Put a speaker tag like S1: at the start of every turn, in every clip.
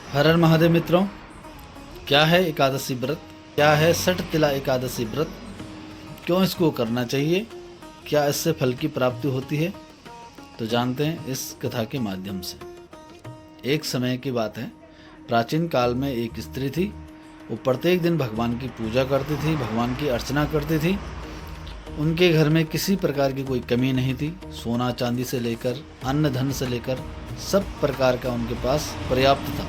S1: हर हर महादेव मित्रों, क्या है एकादशी व्रत? क्या है सठ तिला एकादशी व्रत? क्यों इसको करना चाहिए? क्या इससे फल की प्राप्ति होती है? तो जानते हैं इस कथा के माध्यम से। एक समय की बात है, प्राचीन काल में एक स्त्री थी। वो प्रत्येक दिन भगवान की पूजा करती थी, भगवान की अर्चना करती थी। उनके घर में किसी प्रकार की कोई कमी नहीं थी। सोना चांदी से लेकर अन्न धन से लेकर सब प्रकार का उनके पास पर्याप्त था।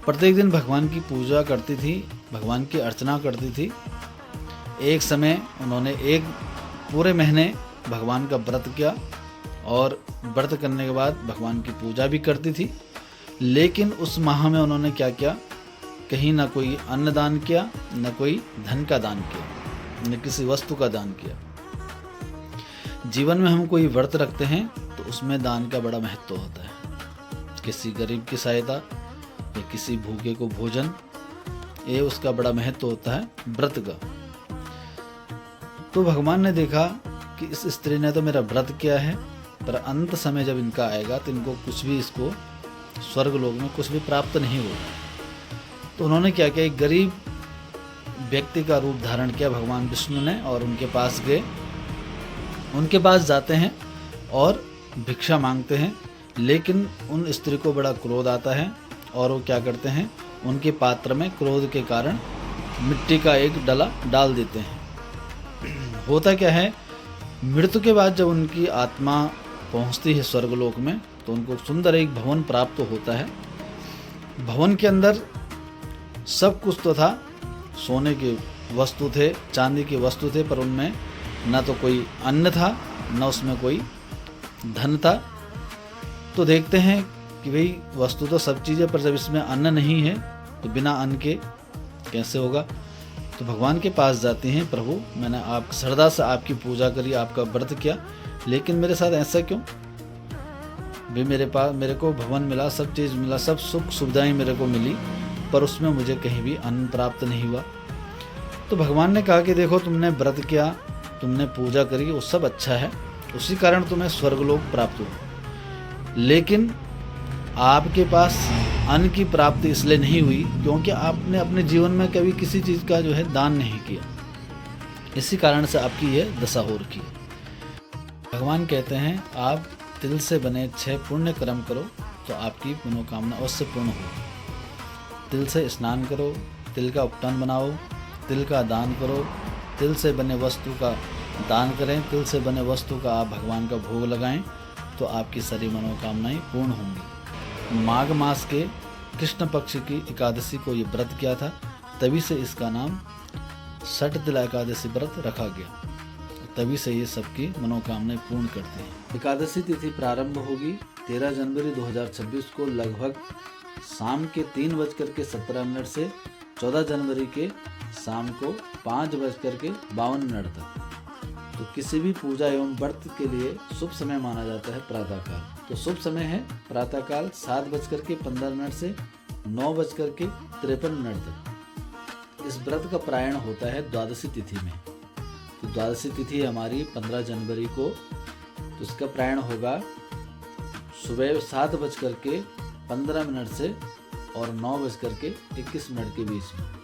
S1: प्रत्येक दिन भगवान की पूजा करती थी, भगवान की अर्चना करती थी। एक समय उन्होंने एक पूरे महीने भगवान का व्रत किया और व्रत करने के बाद भगवान की पूजा भी करती थी। लेकिन उस माह में उन्होंने क्या किया, कहीं ना कोई अन्न दान किया, न कोई धन का दान किया, न किसी वस्तु का दान किया। जीवन में हम कोई व्रत रखते हैं तो उसमें दान का बड़ा महत्व होता है। किसी गरीब की सहायता या किसी भूखे को भोजन, ये उसका बड़ा महत्व होता है व्रत का। तो भगवान ने देखा कि इस स्त्री ने तो मेरा व्रत किया है, पर अंत समय जब इनका आएगा तो इनको कुछ भी, इसको स्वर्ग लोक में कुछ भी प्राप्त नहीं होगा। तो उन्होंने क्या किया, एक गरीब व्यक्ति का रूप धारण किया भगवान विष्णु ने और उनके पास गए। उनके पास जाते हैं और भिक्षा मांगते हैं, लेकिन उन स्त्री को बड़ा क्रोध आता है और वो क्या करते हैं, उनके पात्र में क्रोध के कारण मिट्टी का एक डला डाल देते हैं। होता क्या है, मृत्यु के बाद जब उनकी आत्मा पहुंचती है स्वर्गलोक में तो उनको सुंदर एक भवन प्राप्त होता है। भवन के अंदर सब कुछ तो था, सोने के वस्तु थे, चांदी के वस्तु थे, पर उनमें न तो कोई अन्न था, न उसमें कोई धन था। तो देखते हैं कि भाई वस्तु तो सब चीज़ें, पर जब इसमें अन्न नहीं है तो बिना अन्न के कैसे होगा। तो भगवान के पास जाती हैं, प्रभु मैंने आप श्रद्धा से आपकी पूजा करी, आपका व्रत किया, लेकिन मेरे साथ ऐसा क्यों? भाई मेरे को भवन मिला, सब चीज़ मिला, सब सुख सुविधाएं मेरे को मिली, पर उसमें मुझे कहीं भी अन्न प्राप्त नहीं हुआ। तो भगवान ने कहा कि देखो, तुमने व्रत किया, तुमने पूजा करी, वो सब अच्छा है, उसी कारण तुम्हें स्वर्गलोक प्राप्त हुआ, लेकिन आपके पास अन्न की प्राप्ति इसलिए नहीं हुई क्योंकि आपने अपने जीवन में कभी किसी चीज़ का जो है दान नहीं किया। इसी कारण से आपकी यह दशा हो रखी है। भगवान कहते हैं, आप तिल से बने 6 पुण्य कर्म करो तो आपकी मनोकामना अवश्य पूर्ण हो। तिल से स्नान करो, तिल का उपटन बनाओ, तिल का दान करो, तिल से बने वस्तु का दान करें, तिल से बने वस्तु का आप भगवान का भोग लगाएं तो आपकी सारी मनोकामनाएं पूर्ण होंगी। माघ मास के कृष्ण पक्ष की एकादशी को ये व्रत किया था, तभी से इसका नाम सठ तिला एकादशी व्रत रखा गया। तभी से ये सबकी मनोकामनाएं पूर्ण करते हैं। एकादशी तिथि प्रारंभ होगी 13 जनवरी 2026 को लगभग शाम के 3:17 से 14 जनवरी के शाम को 5:52 तक। तो किसी भी पूजा एवं व्रत के लिए शुभ समय माना जाता है प्रातःकाल। तो शुभ समय है प्रातःकाल 7:15 से 9:53 तक। इस व्रत का प्रायण होता है द्वादशी तिथि में। तो द्वादशी तिथि हमारी 15 जनवरी को, तो इसका प्रायण होगा सुबह 7:15 से और 9:21 के बीच में।